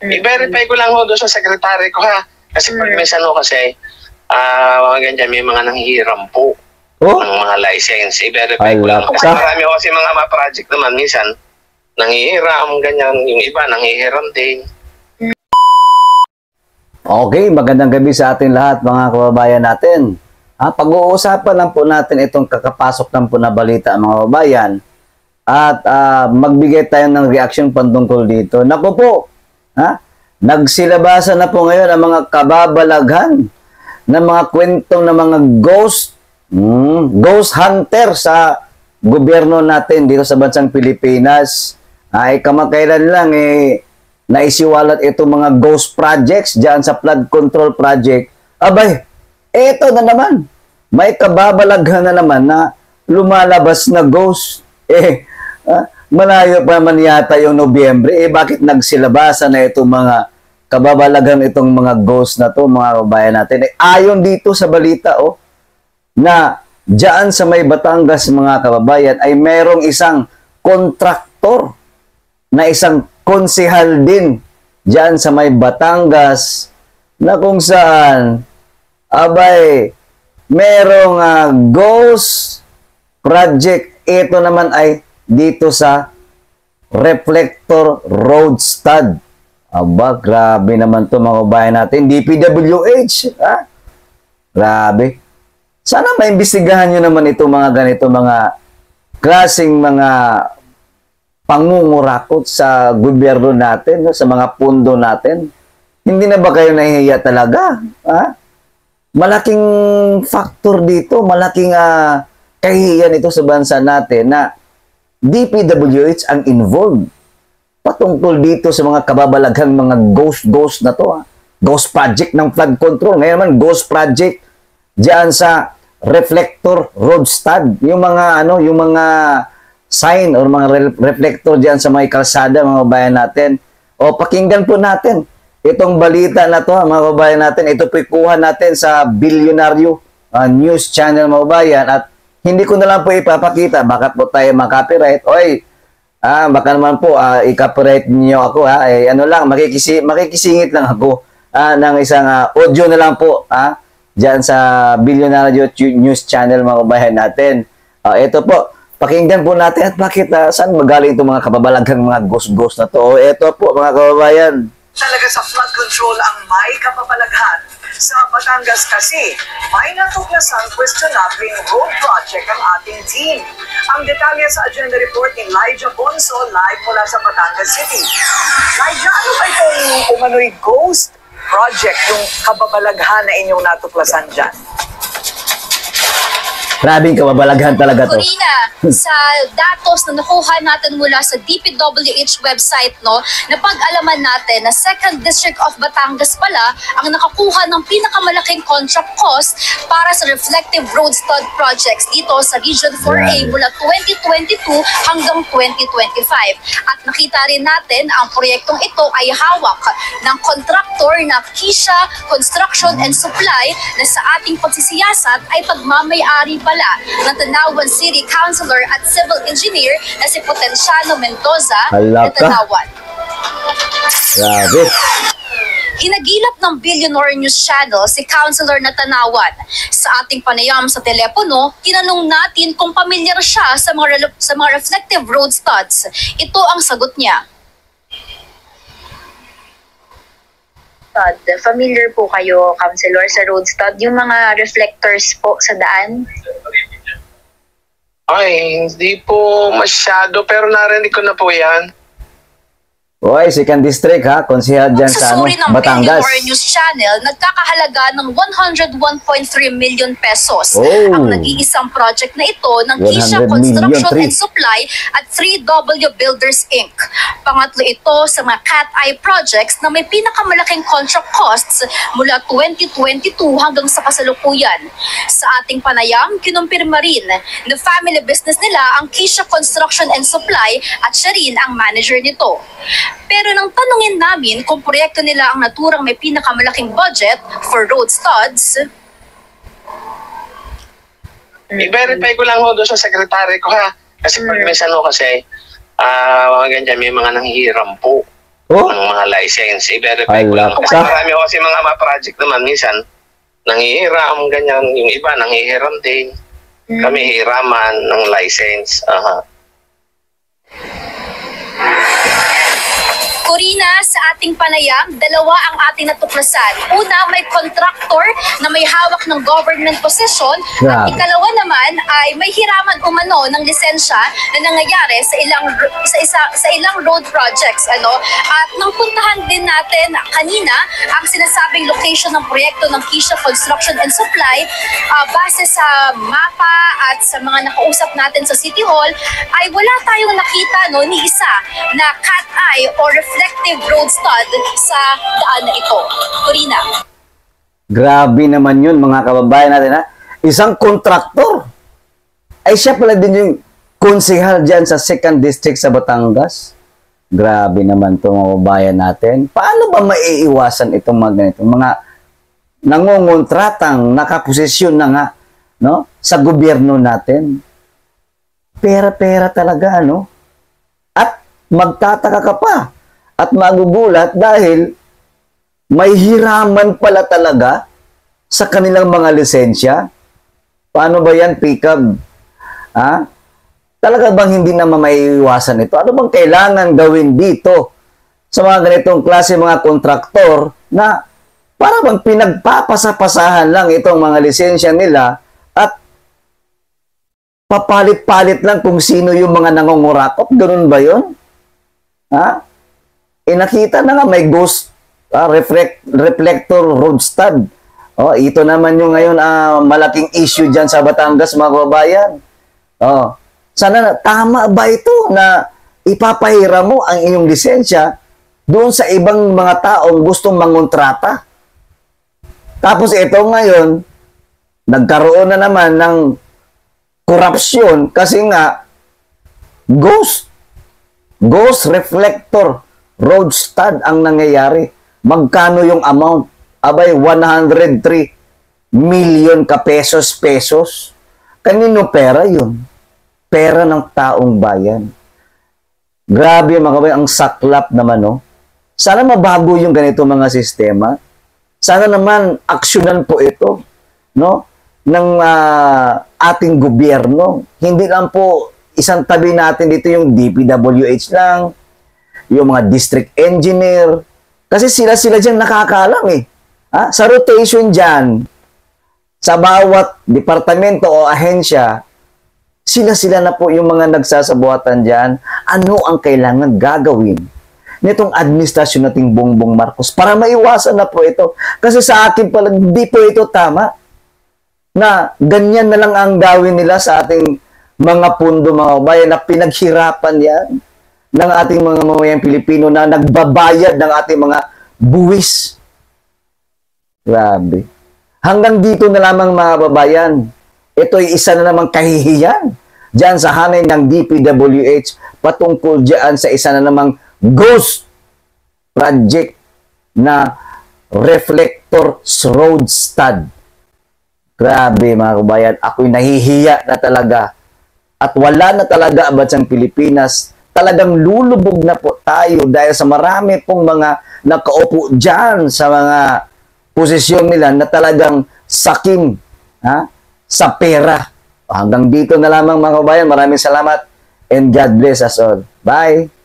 I-verify ko lang ho doon sa secretary ko ha. Kasi pag minsan ho kasi, mga ganyan, may mga nanghihiram po ng mga license. I-verify ko lang. Kasi marami ho kasi mga project naman, minsan, nanghihiram, ganyan. Yung iba, nanghihiram din. Okay, magandang gabi sa ating lahat mga kababayan natin. Pag-uusapan lang po natin itong kakapasok ng po na balita mga kababayan at magbigay tayo ng reaction patungkol dito. Naku po, nagsilabasan na po ngayon ang mga kababalaghan ng mga kwentong ng mga ghost hunter sa gobyerno natin dito sa bansang Pilipinas. Ay kamakailan lang naisiwalat itong mga ghost projects dyan sa flood control project. Abay, eto na naman. May kababalaghan na naman na lumalabas na ghost. Malayo pa naman yata yung Nobyembre. Bakit nagsilabasan na itong mga kababalaghan itong mga ghost na to mga kabayan natin? Ayon dito sa balita, na dyan sa may Batangas mga kababayan ay merong isang kontraktor na isang konsehal din dyan sa may Batangas na kung saan abay merong ghost project. Ito naman ay dito sa Reflector Road Stud. Aba, grabe naman to mga kabayan natin. DPWH. Grabe. Sana maimbestigahan nyo naman ito mga ganito mga klaseng mga pangungurakot sa gobyerno natin, sa mga pundo natin. Hindi na ba kayo nahihiya talaga? Malaking factor dito, malaking kahihiyan ito sa bansa natin na DPWH ang involved patungkol dito sa mga kababalaghang mga ghost na to. Ghost project ng flood control. Ngayon naman, ghost project diyan sa Reflector Road Stud. Yung mga yung mga sign or mga reflector diyan sa mga kalsada mga kabayan natin. Pakinggan po natin itong balita na to mga kabayan natin. Ito po ikuha natin sa Bilyonaryo News Channel mga kabayan at hindi ko na lang po ipapakita baka po tayo makapiright. Baka naman po i-copyright niyo ako ano lang makikisingit lang ako ng isang audio na lang po diyan sa Bilyonaryo News Channel mga kabayan natin. Ito po. Pakinggan po natin at bakit saan magaling itong mga kababalaghang mga ghost na to. Ito po mga kababayan. Talaga sa flood control ang may kababalaghan. Sa Batangas kasi, may natuklasang questionabling road project ang ating team. Ang detalye sa agenda report ni Lyja Bonso live mula sa Batangas City. Lyja, ano ba itong umano'y ghost project, yung kababalaghan na inyong natuklasan dyan? Grabing kababalaghan talaga to. Corina, sa datos na nakuha natin mula sa DPWH website, napag-alaman natin na 2nd District of Batangas pala ang nakakuha ng pinakamalaking contract cost para sa reflective road stud projects dito sa Region 4A mula 2022 hanggang 2025. At nakita rin natin ang proyektong ito ay hawak ng kontraktor na Kisha Construction and Supply na sa ating pagsisiyasat ay pagmamay-ari pala ng Tanawan City Councilor at Civil Engineer na si Potenciano Mendoza na Tanawan. Grabe. Hinagilap ng Billionaire News Channel si Councilor na Tanawan. Sa ating panayam sa telepono, tinanong natin kung pamilyar siya sa mga reflective road studs. Ito ang sagot niya. Familiar po kayo, Councilor, sa road stud, yung mga reflectors po sa daan? Ay, hindi po masyado pero narinig ko na po yan. Second District konsehal dyan sa Susuri ng Batangas. Billionaire News Channel, nagkakahalaga ng 101.3 million pesos. Ang nag-iisang project na ito ng Kisha Construction and Supply at 3W Builders Inc. Pangatlo ito sa mga cat-eye projects na may pinakamalaking contract costs mula 2022 hanggang sa kasalukuyan. Sa ating panayam, kinumpirma rin na family business nila ang Kisha Construction and Supply at siya rin ang manager nito. Pero nang tanungin namin kung proyekto nila ang naturang may pinakamalaking budget for road studs, I-verify ko lang ho doon sa secretary ko Kasi pag minsan ho kasi, mga ganyan, may mga nanghihiram po Oh? ng mga license. I-verify ko lang. Alak. Kasi marami ko kasi mga project naman, minsan, nangihiram, ganyan. Yung iba, nangihiram din. Kami hiraman ng license. Corina, sa ating panayam, dalawa ang ating natuklasan. Una, may contractor na may hawak ng government possession. At Yeah. ikalawa naman ay may hiraman umano ng lisensya na nangyayari sa ilang road projects. At nang puntahan din natin kanina ang sinasabing location ng proyekto ng Kisha Construction and Supply, base sa mapa at sa mga nakausap natin sa City Hall, ay wala tayong nakita ni isa na cat-eye or reflective road stud sa daan na ito. Corina. Grabe naman yun, mga kababayan natin, ha? Isang kontraktor. Ay siya pala din yung konsehal dyan sa 2nd District sa Batangas. Grabe naman itong mga kababayan natin. Paano ba maiiwasan itong mga ganito? Mga nangongontratang nakaposisyon na nga, no, sa gobyerno natin. Pera-pera talaga, no? At magtataka ka pa at magugulat dahil may hiraman pala talaga sa kanilang mga lisensya. Paano ba yan, Picab? Ha? Talaga bang hindi naman maiiwasan ito? Ano bang kailangan gawin dito sa mga ganitong klase mga kontraktor na para bang pinagpapasapasahan lang itong mga lisensya nila at papalit-palit lang kung sino yung mga nangungurakot? Ganun ba yun? Ha? Nakita na nga may ghost reflector road stud. Ito naman yung ngayon malaking issue dyan sa Batangas, mga kababayan. Sana tama ba ito na ipapahira mo ang iyong lisensya doon sa ibang mga taong gustong mangontrata? Tapos ito ngayon, nagkaroon na naman ng korupsyon kasi nga ghost reflector road stud ang nangyayari. Magkano yung amount? Abay, 103 million ka pesos. Kanino pera yun? Pera ng taong bayan. Grabe mga kabayan, ang saklap naman, no? Sana mabago yung ganito mga sistema. Sana naman aksyonan po ito, no? Ng ating gobyerno. Hindi lang po isang tabi natin dito yung DPWH lang, yung mga district engineer. Kasi sila dyan nakakaalam eh. Sa rotation dyan, sa bawat departamento o ahensya, sila na po yung mga nagsasabuatan dyan. Ano ang kailangan gagawin nitong administrasyon nating Bongbong Marcos para maiwasan na po ito? Kasi sa akin pala, hindi po ito tama na ganyan na lang ang gawin nila sa ating mga pundo, mga bayan na pinaghirapan yan ng ating mga mamayang Pilipino na nagbabayad ng ating mga buwis. Grabe. Hanggang dito na lamang, mga babayan. Ito'y isa na namang kahihiyan dyan sa hanay ng DPWH patungkol dyan sa isa na namang ghost project na reflector road stud. Grabe, mga kabayan. Ako'y nahihiya na talaga. At wala na talaga bansang Pilipinas. Talagang lulubog na po tayo dahil sa marami pong mga nakaupo dyan sa mga posisyon nila na talagang sakim sa pera. Hanggang dito na lamang, mga kabayan. Maraming salamat and God bless us all. Bye!